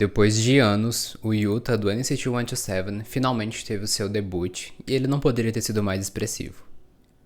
Depois de anos, o Yuta do NCT 127 finalmente teve o seu debut e ele não poderia ter sido mais expressivo.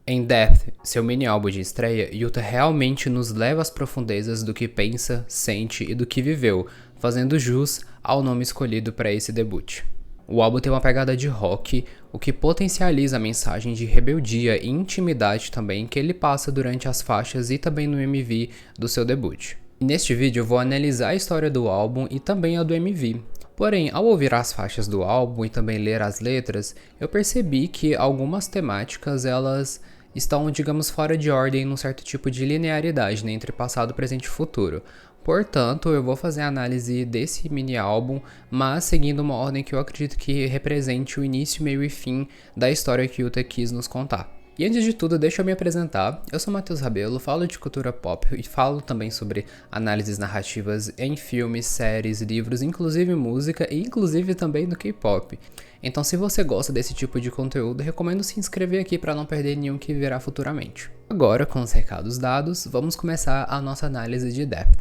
Em Death, seu mini álbum de estreia, Yuta realmente nos leva às profundezas do que pensa, sente e do que viveu, fazendo jus ao nome escolhido para esse debut. O álbum tem uma pegada de rock, o que potencializa a mensagem de rebeldia e intimidade também que ele passa durante as faixas e também no MV do seu debut. E neste vídeo eu vou analisar a história do álbum e também a do MV. Porém, ao ouvir as faixas do álbum e também ler as letras, eu percebi que algumas temáticas elas estão, digamos, fora de ordem num certo tipo de linearidade, né, entre passado, presente e futuro. Portanto, eu vou fazer a análise desse mini álbum, mas seguindo uma ordem que eu acredito que represente o início, meio e fim da história que Yuta quis nos contar. E antes de tudo, deixa eu me apresentar. Eu sou Matheus Rabelo, falo de cultura pop e falo também sobre análises narrativas em filmes, séries, livros, inclusive música e inclusive também no K-pop. Então, se você gosta desse tipo de conteúdo, recomendo se inscrever aqui para não perder nenhum que virá futuramente. Agora, com os recados dados, vamos começar a nossa análise de Depth.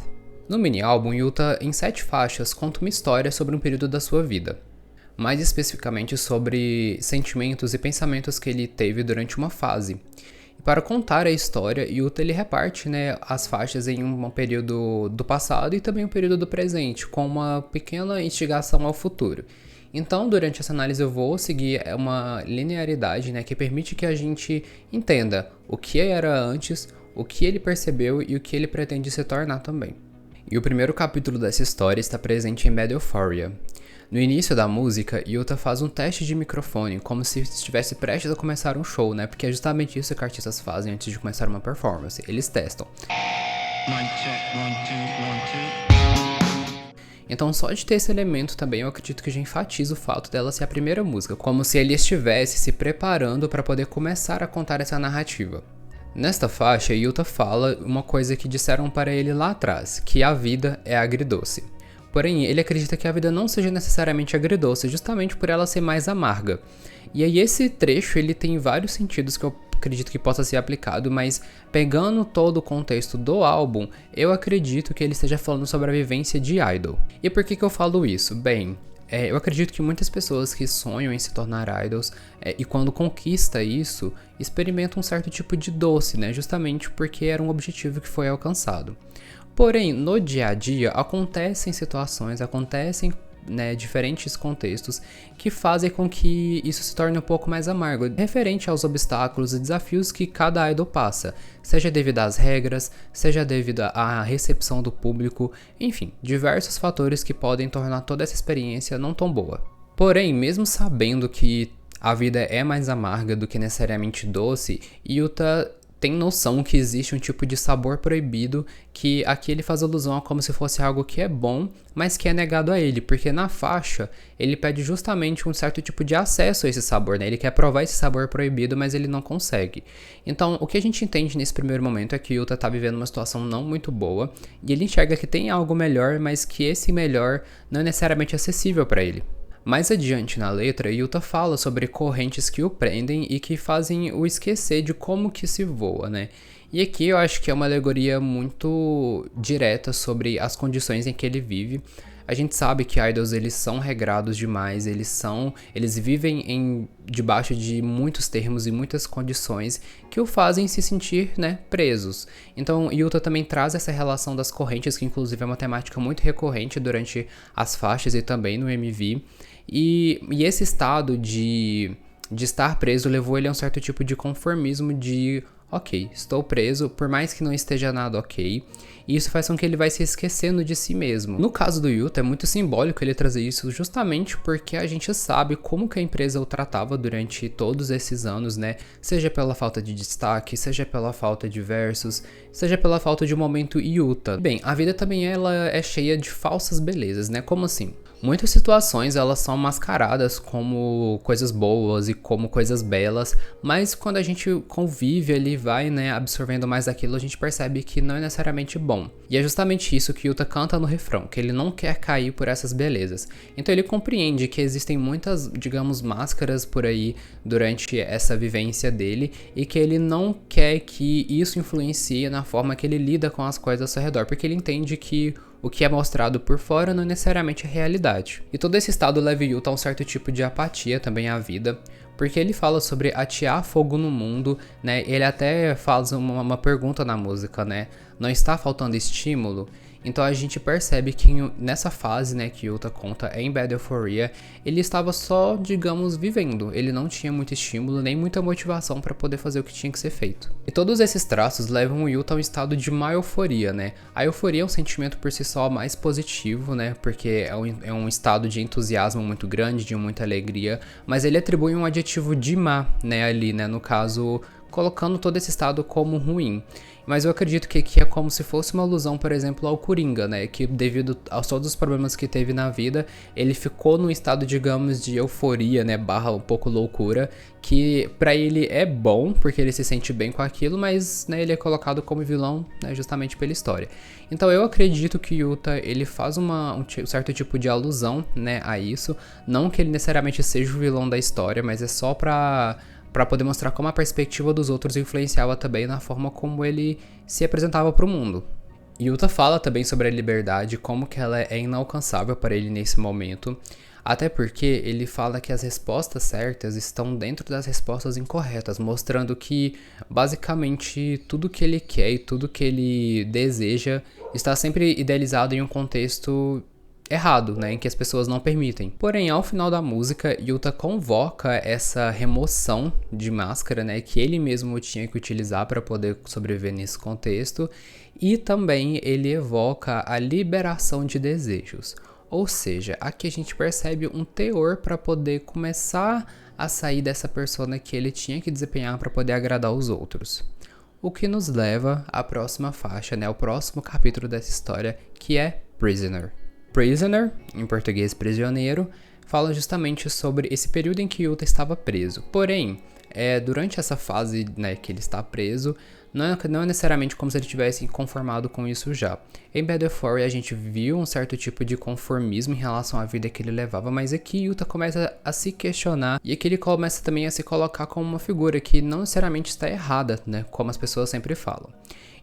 No mini álbum, Yuta, em 7 faixas, conta uma história sobre um período da sua vida. Mais especificamente sobre sentimentos e pensamentos que ele teve durante uma fase. E para contar a história, Yuta ele reparte, né, as faixas em um período do passado e também um período do presente, com uma pequena instigação ao futuro. Então, durante essa análise eu vou seguir uma linearidade, né, que permite que a gente entenda o que era antes, o que ele percebeu e o que ele pretende se tornar também. E o primeiro capítulo dessa história está presente em Bad Euphoria. No início da música, Yuta faz um teste de microfone, como se estivesse prestes a começar um show, né? Porque é justamente isso que artistas fazem antes de começar uma performance. Eles testam. Então, só de ter esse elemento também, eu acredito que já enfatiza o fato dela ser a primeira música, como se ele estivesse se preparando para poder começar a contar essa narrativa. Nesta faixa, Yuta fala uma coisa que disseram para ele lá atrás, que a vida é agridoce. Porém, ele acredita que a vida não seja necessariamente agridoce, justamente por ela ser mais amarga. E aí esse trecho ele tem vários sentidos que eu acredito que possa ser aplicado, mas pegando todo o contexto do álbum, eu acredito que ele esteja falando sobre a vivência de idol. E por que eu falo isso? Bem, eu acredito que muitas pessoas que sonham em se tornar idols e quando conquista isso, experimentam um certo tipo de doce, né? Justamente porque era um objetivo que foi alcançado. Porém, no dia a dia, acontecem situações, né, diferentes contextos que fazem com que isso se torne um pouco mais amargo, referente aos obstáculos e desafios que cada idol passa, seja devido às regras, seja devido à recepção do público, enfim, diversos fatores que podem tornar toda essa experiência não tão boa. Porém, mesmo sabendo que a vida é mais amarga do que necessariamente doce, Yuta tem noção que existe um tipo de sabor proibido que aqui ele faz alusão a como se fosse algo que é bom, mas que é negado a ele, porque na faixa ele pede justamente um certo tipo de acesso a esse sabor, né? Ele quer provar esse sabor proibido, mas ele não consegue. Então, o que a gente entende nesse primeiro momento é que Yuta tá vivendo uma situação não muito boa, e ele enxerga que tem algo melhor, mas que esse melhor não é necessariamente acessível para ele. Mais adiante na letra, Yuta fala sobre correntes que o prendem e que fazem o esquecer de como que se voa, né? E aqui eu acho que é uma alegoria muito direta sobre as condições em que ele vive. A gente sabe que idols eles são regrados demais, eles vivem debaixo de muitos termos e muitas condições que o fazem se sentir, né, presos. Então, Yuta também traz essa relação das correntes, que inclusive é uma temática muito recorrente durante as faixas e também no MV. E esse estado de estar preso levou ele a um certo tipo de conformismo de ok, estou preso, por mais que não esteja nada ok, e isso faz com que ele vai se esquecendo de si mesmo. No caso do Yuta, é muito simbólico ele trazer isso justamente porque a gente sabe como que a empresa o tratava durante todos esses anos, né? Seja pela falta de destaque, seja pela falta de versos, seja pela falta de um momento Yuta. Bem, a vida também ela é cheia de falsas belezas, né? Como assim? Muitas situações elas são mascaradas como coisas boas e como coisas belas, mas quando a gente convive ali, vai, né, absorvendo mais daquilo, a gente percebe que não é necessariamente bom. E é justamente isso que Yuta canta no refrão, que ele não quer cair por essas belezas. Então ele compreende que existem muitas, digamos, máscaras por aí durante essa vivência dele e que ele não quer que isso influencie na forma que ele lida com as coisas ao seu redor, porque ele entende que O que é mostrado por fora não necessariamente é realidade. E todo esse estado leva Yuta a um certo tipo de apatia também à vida, porque ele fala sobre atear fogo no mundo, né? Ele até faz uma pergunta na música, né? Não está faltando estímulo? Então a gente percebe que nessa fase, né, que Yuta conta em Bad Euphoria, ele estava só, digamos, vivendo. Ele não tinha muito estímulo, nem muita motivação para poder fazer o que tinha que ser feito. E todos esses traços levam o Yuta a um estado de má euforia, né? A euforia é um sentimento por si só mais positivo, né? Porque é um estado de entusiasmo muito grande, de muita alegria, mas ele atribui um adjetivo de má, né, ali, né? No caso, colocando todo esse estado como ruim. Mas eu acredito que aqui é como se fosse uma alusão, por exemplo, ao Coringa, né? Que devido a todos os problemas que teve na vida, ele ficou num estado, digamos, de euforia, né? Barra um pouco loucura, que pra ele é bom, porque ele se sente bem com aquilo, mas, né, ele é colocado como vilão, né, justamente pela história. Então eu acredito que Yuta, ele faz um certo tipo de alusão, né, a isso. Não que ele necessariamente seja o vilão da história, mas é só pra poder mostrar como a perspectiva dos outros influenciava também na forma como ele se apresentava para o mundo. Yuta fala também sobre a liberdade, como que ela é inalcançável para ele nesse momento, até porque ele fala que as respostas certas estão dentro das respostas incorretas, mostrando que basicamente tudo que ele quer e tudo que ele deseja está sempre idealizado em um contexto errado, né, em que as pessoas não permitem. Porém, ao final da música, Yuta convoca essa remoção de máscara, né, que ele mesmo tinha que utilizar para poder sobreviver nesse contexto, e também ele evoca a liberação de desejos. Ou seja, aqui a gente percebe um teor para poder começar a sair dessa persona que ele tinha que desempenhar para poder agradar os outros. O que nos leva à próxima faixa, né, ao próximo capítulo dessa história, que é Prisoner. Prisoner, em português prisioneiro, fala justamente sobre esse período em que Yuta estava preso. Porém, durante essa fase, né, que ele está preso, não é necessariamente como se ele tivesse conformado com isso já. Em Bad Euphoria a gente viu um certo tipo de conformismo em relação à vida que ele levava, mas aqui Yuta começa a se questionar e aqui ele começa também a se colocar como uma figura que não necessariamente está errada, né, como as pessoas sempre falam.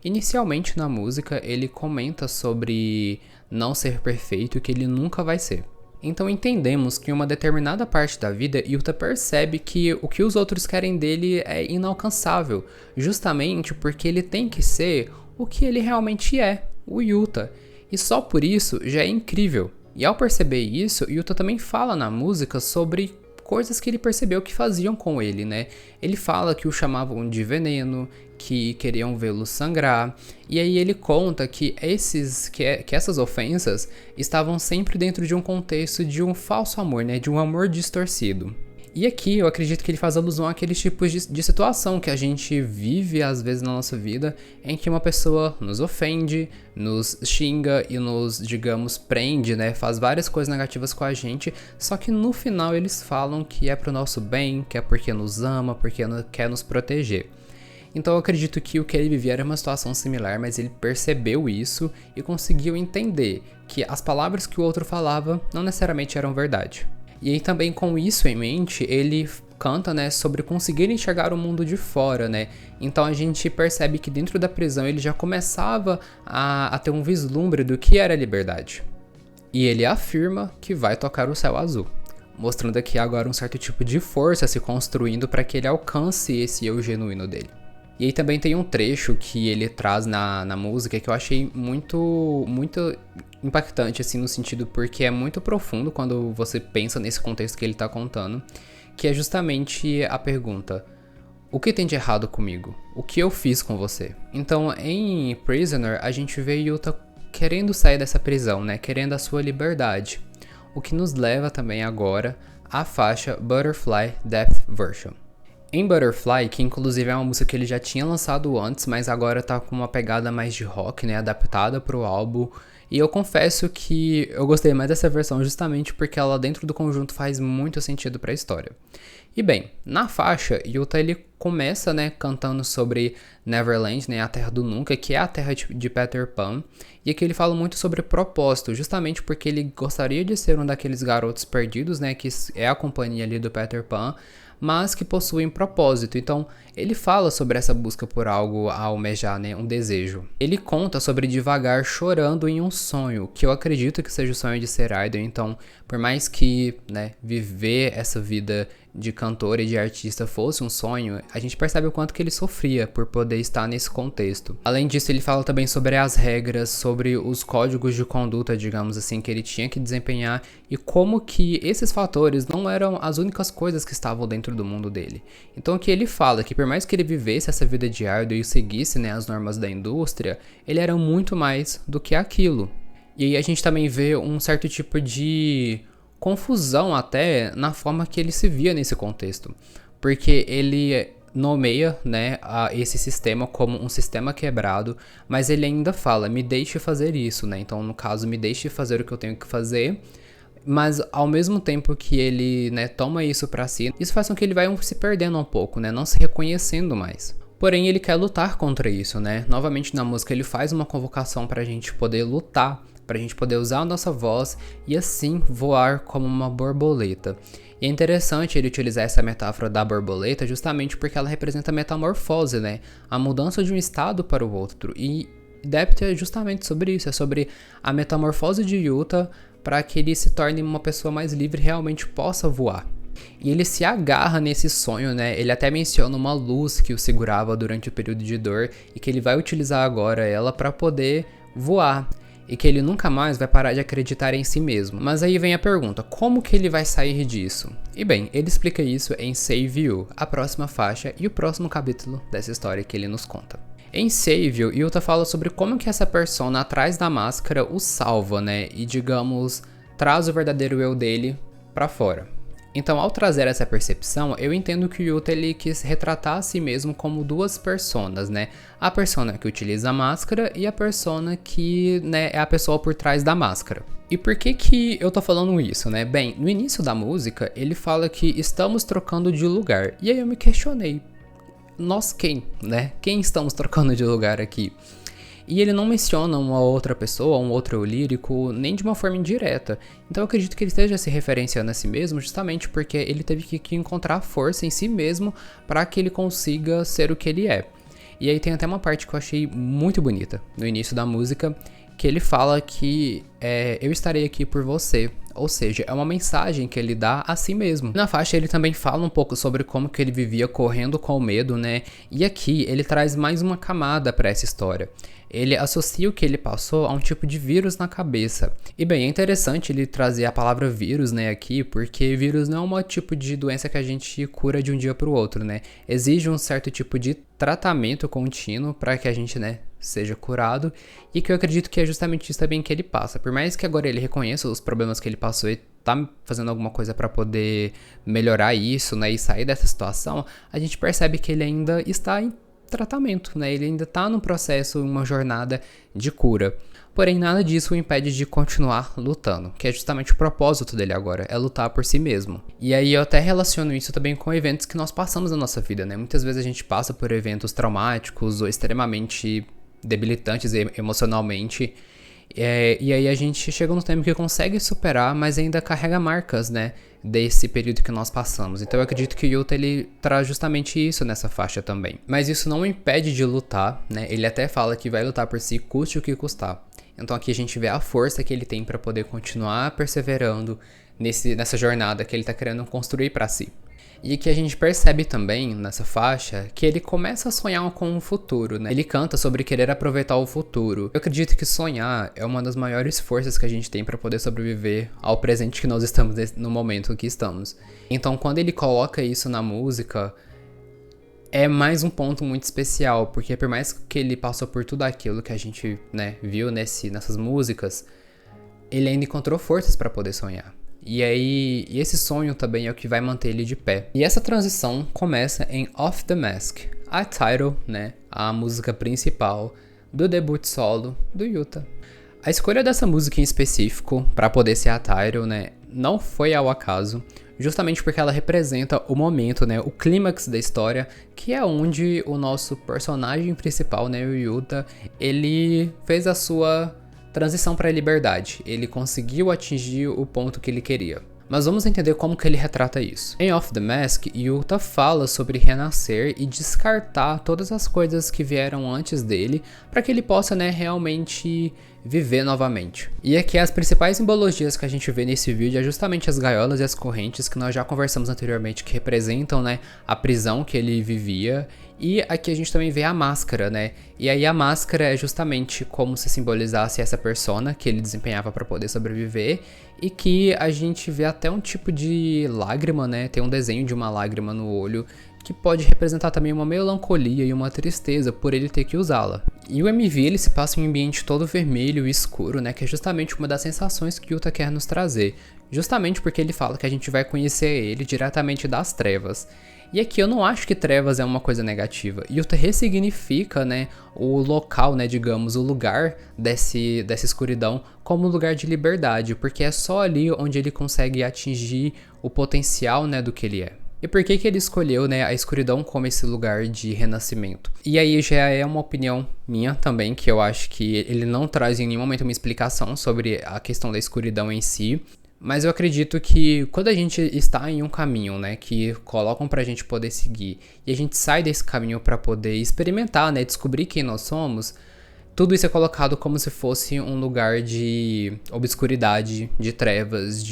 Inicialmente na música ele comenta sobre não ser perfeito e que ele nunca vai ser. Então entendemos que em uma determinada parte da vida, Yuta percebe que o que os outros querem dele é inalcançável, justamente porque ele tem que ser o que ele realmente é, o Yuta. E só por isso já é incrível. E ao perceber isso, Yuta também fala na música sobre coisas que ele percebeu que faziam com ele, né? Ele fala que o chamavam de veneno, que queriam vê-lo sangrar, e aí ele conta que essas ofensas estavam sempre dentro de um contexto de um falso amor, né? De um amor distorcido. E aqui eu acredito que ele faz alusão àqueles tipos de situação que a gente vive às vezes na nossa vida, em que uma pessoa nos ofende, nos xinga e nos, digamos, prende, né? Faz várias coisas negativas com a gente, só que no final eles falam que é pro nosso bem, que é porque nos ama, porque quer nos proteger. Então eu acredito que o que ele vivia era uma situação similar, mas ele percebeu isso e conseguiu entender que as palavras que o outro falava não necessariamente eram verdade. E aí também com isso em mente, ele canta, né, sobre conseguir enxergar o mundo de fora, né? Então a gente percebe que dentro da prisão ele já começava a ter um vislumbre do que era liberdade. E ele afirma que vai tocar o céu azul, mostrando aqui agora um certo tipo de força se construindo para que ele alcance esse eu genuíno dele. E aí também tem um trecho que ele traz na música que eu achei muito impactante, assim, no sentido porque é muito profundo quando você pensa nesse contexto que ele tá contando, que é justamente a pergunta: o que tem de errado comigo? O que eu fiz com você? Então, em Prisoner, a gente vê Yuta querendo sair dessa prisão, né? Querendo a sua liberdade. O que nos leva também agora à faixa Butterfly Depth Version. Em Butterfly, que inclusive é uma música que ele já tinha lançado antes, mas agora tá com uma pegada mais de rock, né, adaptada pro álbum, e eu confesso que eu gostei mais dessa versão justamente porque ela dentro do conjunto faz muito sentido pra história. E bem, na faixa, Yuta ele começa, né, cantando sobre Neverland, né, a Terra do Nunca, que é a terra de Peter Pan. E aqui ele fala muito sobre propósito, justamente porque ele gostaria de ser um daqueles garotos perdidos, né, que é a companhia ali do Peter Pan, mas que possuem propósito. Então, ele fala sobre essa busca por algo a almejar, né, um desejo. Ele conta sobre devagar chorando em um sonho, que eu acredito que seja o sonho de ser idol. Então, por mais que, né, viver essa vida de cantor e de artista fosse um sonho, a gente percebe o quanto que ele sofria por poder estar nesse contexto. Além disso, ele fala também sobre as regras, sobre os códigos de conduta, digamos assim, que ele tinha que desempenhar e como que esses fatores não eram as únicas coisas que estavam dentro do mundo dele. Então, aqui ele fala que por mais que ele vivesse essa vida de idol e seguisse, né, as normas da indústria, ele era muito mais do que aquilo. E aí a gente também vê um certo tipo de confusão até na forma que ele se via nesse contexto, porque ele nomeia, né, esse sistema como um sistema quebrado, mas ele ainda fala, me deixe fazer isso, né, então no caso, me deixe fazer o que eu tenho que fazer, mas ao mesmo tempo que ele, né, toma isso pra si, isso faz com que ele vai se perdendo um pouco, né, não se reconhecendo mais. Porém, ele quer lutar contra isso, né, novamente na música ele faz uma convocação pra gente poder lutar, pra gente poder usar a nossa voz e assim voar como uma borboleta. E é interessante ele utilizar essa metáfora da borboleta justamente porque ela representa a metamorfose, né? A mudança de um estado para o outro. E Depth é justamente sobre isso, é sobre a metamorfose de Yuta para que ele se torne uma pessoa mais livre e realmente possa voar. E ele se agarra nesse sonho, né? Ele até menciona uma luz que o segurava durante o período de dor e que ele vai utilizar agora ela para poder voar. E que ele nunca mais vai parar de acreditar em si mesmo. Mas aí vem a pergunta, como que ele vai sair disso? E bem, ele explica isso em Save You, a próxima faixa e o próximo capítulo dessa história que ele nos conta. Em Save You, Yuta fala sobre como que essa persona atrás da máscara o salva, né? E digamos, traz o verdadeiro eu dele pra fora. Então, ao trazer essa percepção, eu entendo que o Yuta ele quis retratar a si mesmo como duas personas, né? A persona que utiliza a máscara e a persona que, né, é a pessoa por trás da máscara. E por que eu tô falando isso, né? Bem, no início da música, ele fala que estamos trocando de lugar. E aí eu me questionei, nós quem, né? Quem estamos trocando de lugar aqui? E ele não menciona uma outra pessoa, um outro eu lírico, nem de uma forma indireta. Então eu acredito que ele esteja se referenciando a si mesmo justamente porque ele teve que encontrar força em si mesmo para que ele consiga ser o que ele é. E aí tem até uma parte que eu achei muito bonita no início da música, que ele fala que eu estarei aqui por você. Ou seja, é uma mensagem que ele dá a si mesmo. Na faixa ele também fala um pouco sobre como que ele vivia correndo com medo, né? E aqui ele traz mais uma camada para essa história. Ele associa o que ele passou a um tipo de vírus na cabeça. E bem, é interessante ele trazer a palavra vírus, né, aqui, porque vírus não é um tipo de doença que a gente cura de um dia para o outro, né? Exige um certo tipo de tratamento contínuo para que a gente, né, seja curado. E que eu acredito que é justamente isso também que ele passa. Por mais que agora ele reconheça os problemas que ele passou e tá fazendo alguma coisa para poder melhorar isso, né, e sair dessa situação, a gente percebe que ele ainda está em tratamento, né? Ele ainda tá no processo, uma jornada de cura. Porém, nada disso o impede de continuar lutando, que é justamente o propósito dele agora, é lutar por si mesmo. E aí eu até relaciono isso também com eventos que nós passamos na nossa vida, né? Muitas vezes a gente passa por eventos traumáticos ou extremamente debilitantes emocionalmente, e aí a gente chega num tempo que consegue superar, mas ainda carrega marcas, né, desse período que nós passamos. Então eu acredito que o Yuta ele traz justamente isso nessa faixa também. Mas isso não o impede de lutar, né? Ele até fala que vai lutar por si, custe o que custar. Então aqui a gente vê a força que ele tem para poder continuar perseverando nessa jornada que ele tá querendo construir para si. E que a gente percebe também nessa faixa que ele começa a sonhar com o futuro, né? Ele canta sobre querer aproveitar o futuro. Eu acredito que sonhar é uma das maiores forças que a gente tem para poder sobreviver ao presente que nós estamos no momento que estamos. Então, quando ele coloca isso na música, é mais um ponto muito especial, porque por mais que ele passou por tudo aquilo que a gente, né, viu nessas músicas, ele ainda encontrou forças para poder sonhar. E esse sonho também é o que vai manter ele de pé. E essa transição começa em Off the Mask, a title, né, a música principal do debut solo do Yuta. A escolha dessa música em específico para poder ser a title, né, não foi ao acaso. justamente porque ela representa o momento, né, o clímax da história, que é onde o nosso personagem principal, né, o Yuta, ele fez a sua transição para a liberdade. Ele conseguiu atingir o ponto que ele queria. Mas vamos entender como que ele retrata isso. Em Off the Mask, Yuta fala sobre renascer e descartar todas as coisas que vieram antes dele para que ele possa, né, realmente viver novamente. E aqui as principais simbologias que a gente vê nesse vídeo é justamente as gaiolas e as correntes que nós já conversamos anteriormente, que representam, né, a prisão que ele vivia. E aqui a gente também vê a máscara, né? E aí a máscara é justamente como se simbolizasse essa persona que ele desempenhava para poder sobreviver, e que a gente vê até um tipo de lágrima, né? Tem um desenho de uma lágrima no olho, que pode representar também uma melancolia e uma tristeza por ele ter que usá-la. E o MV ele se passa em um ambiente todo vermelho e escuro, né? Que é justamente uma das sensações que Yuta quer nos trazer. Justamente porque ele fala que a gente vai conhecer ele diretamente das trevas. E aqui eu não acho que trevas é uma coisa negativa. Yuta ressignifica, né, o local, né, digamos, o lugar dessa escuridão como um lugar de liberdade, porque é só ali onde ele consegue atingir o potencial, né, do que ele é. E por que ele escolheu, né, a escuridão como esse lugar de renascimento? E aí já é uma opinião minha também, que eu acho que ele não traz em nenhum momento uma explicação sobre a questão da escuridão em si. Mas eu acredito que quando a gente está em um caminho, né, que colocam pra gente poder seguir, e a gente sai desse caminho pra poder experimentar, né, descobrir quem nós somos, tudo isso é colocado como se fosse um lugar de obscuridade, de trevas,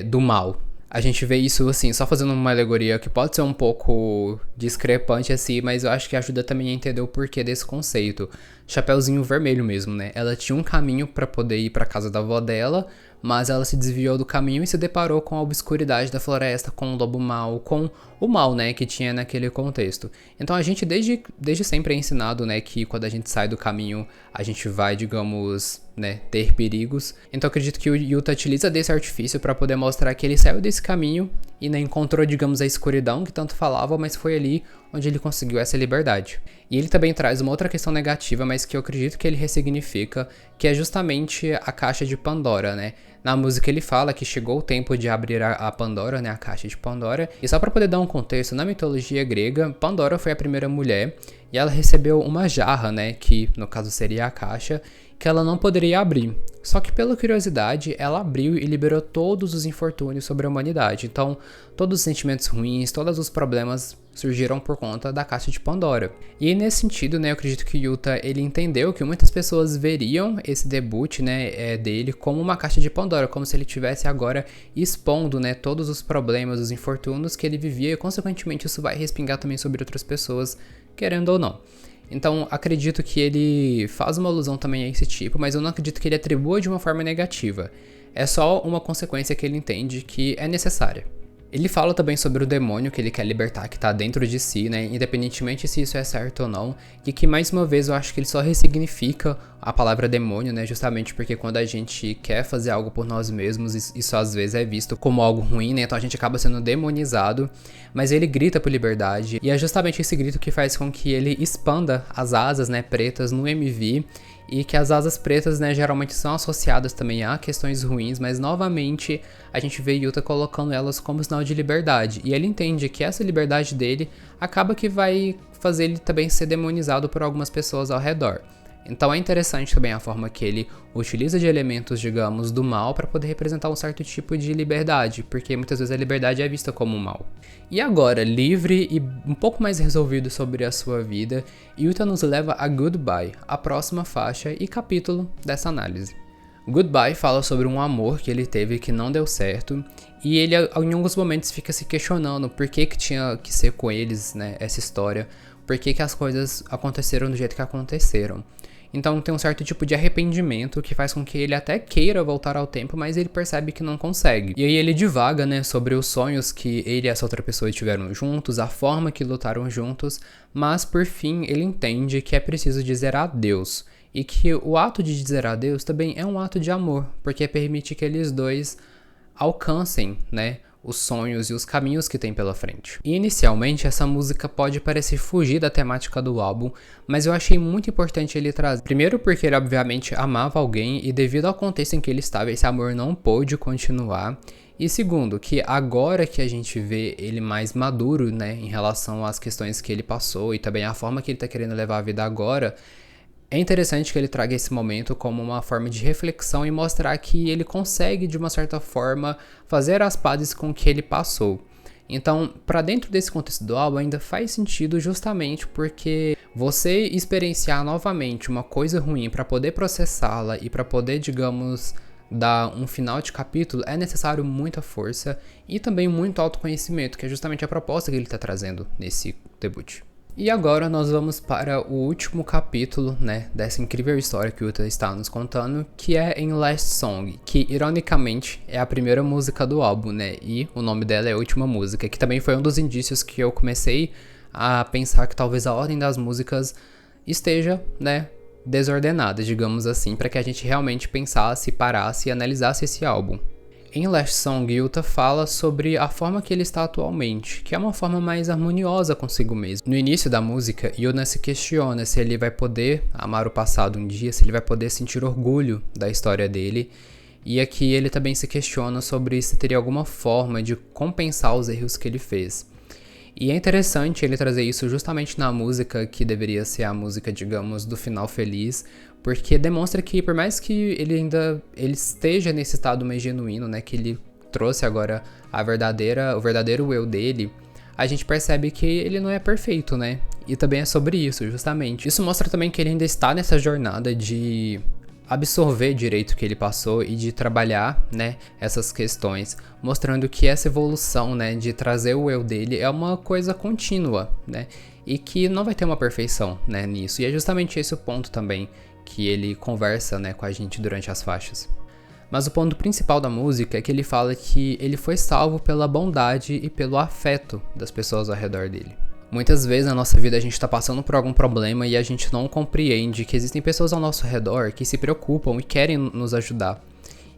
do mal. A gente vê isso, assim, só fazendo uma alegoria que pode ser um pouco discrepante, assim, mas eu acho que ajuda também a entender o porquê desse conceito. Chapeuzinho Vermelho mesmo, né? Ela tinha um caminho pra poder ir pra casa da avó dela, mas ela se desviou do caminho e se deparou com a obscuridade da floresta, com o lobo mau, com o mal, né, que tinha naquele contexto. Então a gente desde sempre é ensinado, né, que quando a gente sai do caminho, a gente vai, digamos, né, ter perigos. Então eu acredito que o Yuta utiliza desse artifício para poder mostrar que ele saiu desse caminho e, né, encontrou, digamos, a escuridão que tanto falava, mas foi ali onde ele conseguiu essa liberdade. E ele também traz uma outra questão negativa, mas que eu acredito que ele ressignifica, que é justamente a caixa de Pandora, né? Na música ele fala que chegou o tempo de abrir a Pandora, né, a caixa de Pandora. E só para poder dar um contexto, na mitologia grega, Pandora foi a primeira mulher e ela recebeu uma jarra, né, que no caso seria a caixa, que ela não poderia abrir. Só que pela curiosidade, ela abriu e liberou todos os infortúnios sobre a humanidade. Então, todos os sentimentos ruins, todos os problemas surgiram por conta da caixa de Pandora. E aí, nesse sentido, né, eu acredito que Yuta, ele entendeu que muitas pessoas veriam esse debut, né, dele como uma caixa de Pandora, como se ele estivesse agora expondo, né, todos os problemas, os infortúnios que ele vivia, e consequentemente isso vai respingar também sobre outras pessoas, querendo ou não. Então, acredito que ele faz uma alusão também a esse tipo, mas eu não acredito que ele atribua de uma forma negativa. É só uma consequência que ele entende que é necessária. Ele fala também sobre o demônio que ele quer libertar, que tá dentro de si, né, independentemente se isso é certo ou não, e que mais uma vez eu acho que ele só ressignifica a palavra demônio, né, justamente porque quando a gente quer fazer algo por nós mesmos, isso às vezes é visto como algo ruim, né, então a gente acaba sendo demonizado, mas ele grita por liberdade, e é justamente esse grito que faz com que ele expanda as asas, né, pretas no MV, e que as asas pretas, né, geralmente são associadas também a questões ruins, mas novamente a gente vê Yuta colocando elas como sinal de liberdade, e ele entende que essa liberdade dele acaba que vai fazer ele também ser demonizado por algumas pessoas ao redor. Então é interessante também a forma que ele utiliza de elementos, digamos, do mal para poder representar um certo tipo de liberdade, porque muitas vezes a liberdade é vista como mal. E agora, livre e um pouco mais resolvido sobre a sua vida, Yuta nos leva a Goodbye, a próxima faixa e capítulo dessa análise. Goodbye fala sobre um amor que ele teve que não deu certo, e ele em alguns momentos fica se questionando por que tinha que ser com eles, né, essa história, por que as coisas aconteceram do jeito que aconteceram. Então tem um certo tipo de arrependimento que faz com que ele até queira voltar ao tempo, mas ele percebe que não consegue. E aí ele divaga, né, sobre os sonhos que ele e essa outra pessoa tiveram juntos, a forma que lutaram juntos, mas por fim ele entende que é preciso dizer adeus. E que o ato de dizer adeus também é um ato de amor, porque permite que eles dois alcancem, né, os sonhos e os caminhos que tem pela frente. E inicialmente essa música pode parecer fugir da temática do álbum, mas eu achei muito importante ele trazer. Primeiro porque ele obviamente amava alguém e devido ao contexto em que ele estava, esse amor não pôde continuar. E segundo, que agora que a gente vê ele mais maduro, né, em relação às questões que ele passou e também a forma que ele tá querendo levar a vida agora, é interessante que ele traga esse momento como uma forma de reflexão e mostrar que ele consegue, de uma certa forma, fazer as pazes com o que ele passou. Então, para dentro desse contexto do álbum, ainda faz sentido justamente porque você experienciar novamente uma coisa ruim para poder processá-la e para poder, digamos, dar um final de capítulo, é necessário muita força e também muito autoconhecimento, que é justamente a proposta que ele está trazendo nesse debut. E agora nós vamos para o último capítulo, né, dessa incrível história que o Yuta está nos contando, que é em Last Song, que ironicamente é a primeira música do álbum, né, e o nome dela é a última música, que também foi um dos indícios que eu comecei a pensar que talvez a ordem das músicas esteja, né, desordenada, digamos assim, para que a gente realmente pensasse, parasse e analisasse esse álbum. Em Last Song, Yuta fala sobre a forma que ele está atualmente, que é uma forma mais harmoniosa consigo mesmo. No início da música, Yuna se questiona se ele vai poder amar o passado um dia, se ele vai poder sentir orgulho da história dele. E aqui ele também se questiona sobre se teria alguma forma de compensar os erros que ele fez. E é interessante ele trazer isso justamente na música que deveria ser a música, digamos, do final feliz, porque demonstra que por mais que ele esteja nesse estado mais genuíno, né, que ele trouxe agora o verdadeiro eu dele, a gente percebe que ele não é perfeito, né? E também é sobre isso, justamente. Isso mostra também que ele ainda está nessa jornada de absorver direito o que ele passou e de trabalhar, né, essas questões, mostrando que essa evolução, né, de trazer o eu dele é uma coisa contínua, né, e que não vai ter uma perfeição, né, nisso. E é justamente esse o ponto também que ele conversa, né, com a gente durante as faixas. Mas o ponto principal da música é que ele fala que ele foi salvo pela bondade e pelo afeto das pessoas ao redor dele. Muitas vezes na nossa vida a gente está passando por algum problema e a gente não compreende que existem pessoas ao nosso redor que se preocupam e querem nos ajudar.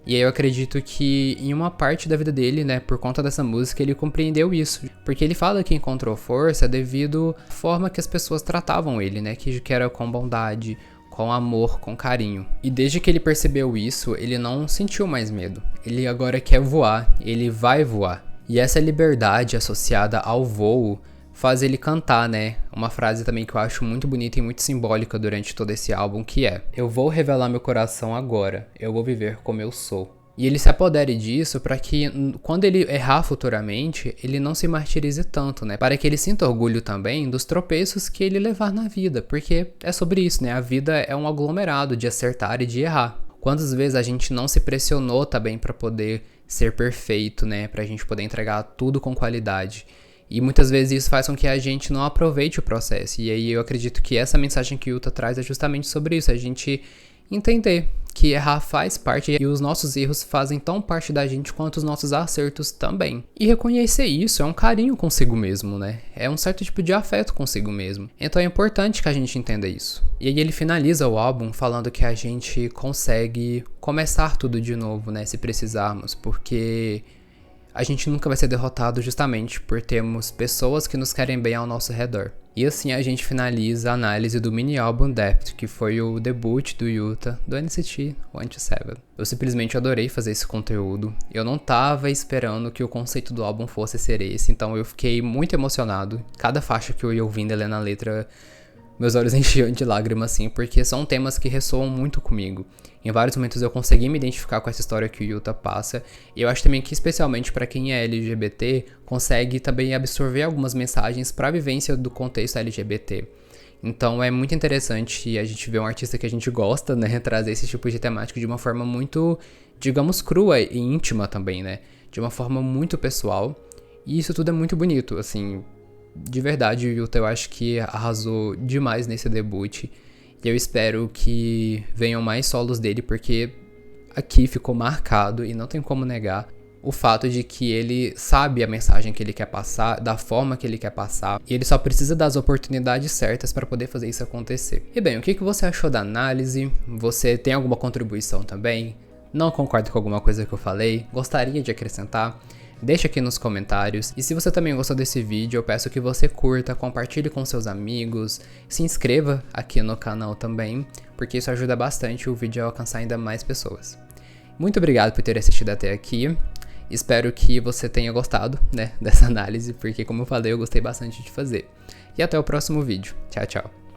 E aí eu acredito que em uma parte da vida dele, né, por conta dessa música, ele compreendeu isso. Porque ele fala que encontrou força devido à forma que as pessoas tratavam ele, né, que era com bondade, com amor, com carinho. E desde que ele percebeu isso, ele não sentiu mais medo. Ele agora quer voar, ele vai voar. E essa liberdade associada ao voo faz ele cantar, né? Uma frase também que eu acho muito bonita e muito simbólica durante todo esse álbum, que é: eu vou revelar meu coração agora, eu vou viver como eu sou. E ele se apodere disso para que, quando ele errar futuramente, ele não se martirize tanto, né? Para que ele sinta orgulho também dos tropeços que ele levar na vida, porque é sobre isso, né? A vida é um aglomerado de acertar e de errar. Quantas vezes a gente não se pressionou também para poder ser perfeito, né? Pra gente poder entregar tudo com qualidade. E muitas vezes isso faz com que a gente não aproveite o processo. E aí eu acredito que essa mensagem que o Yuta traz é justamente sobre isso. A gente entender que errar faz parte e os nossos erros fazem tão parte da gente quanto os nossos acertos também. E reconhecer isso é um carinho consigo mesmo, né? É um certo tipo de afeto consigo mesmo. Então é importante que a gente entenda isso. E aí ele finaliza o álbum falando que a gente consegue começar tudo de novo, né? Se precisarmos, porque a gente nunca vai ser derrotado justamente por termos pessoas que nos querem bem ao nosso redor. E assim a gente finaliza a análise do mini álbum Depth, que foi o debut do Yuta, do NCT 127. Eu simplesmente adorei fazer esse conteúdo. Eu não tava esperando que o conceito do álbum fosse ser esse, então eu fiquei muito emocionado. Cada faixa que eu ia ouvindo, lendo a letra, meus olhos enchiam de lágrimas, assim, porque são temas que ressoam muito comigo. Em vários momentos eu consegui me identificar com essa história que o Yuta passa. E eu acho também que, especialmente para quem é LGBT, consegue também absorver algumas mensagens para a vivência do contexto LGBT. Então é muito interessante a gente ver um artista que a gente gosta, né, trazer esse tipo de temática de uma forma muito, digamos, crua e íntima também, né? De uma forma muito pessoal. E isso tudo é muito bonito, assim. De verdade, o Yuta eu acho que arrasou demais nesse debut. E eu espero que venham mais solos dele, porque aqui ficou marcado, e não tem como negar, o fato de que ele sabe a mensagem que ele quer passar, da forma que ele quer passar, e ele só precisa das oportunidades certas para poder fazer isso acontecer. E bem, o que você achou da análise? Você tem alguma contribuição também? Não concorda com alguma coisa que eu falei? Gostaria de acrescentar? Deixa aqui nos comentários. E se você também gostou desse vídeo, eu peço que você curta, compartilhe com seus amigos, se inscreva aqui no canal também, porque isso ajuda bastante o vídeo a alcançar ainda mais pessoas. Muito obrigado por ter assistido até aqui. Espero que você tenha gostado, né, dessa análise, porque como eu falei, eu gostei bastante de fazer. E até o próximo vídeo. Tchau, tchau.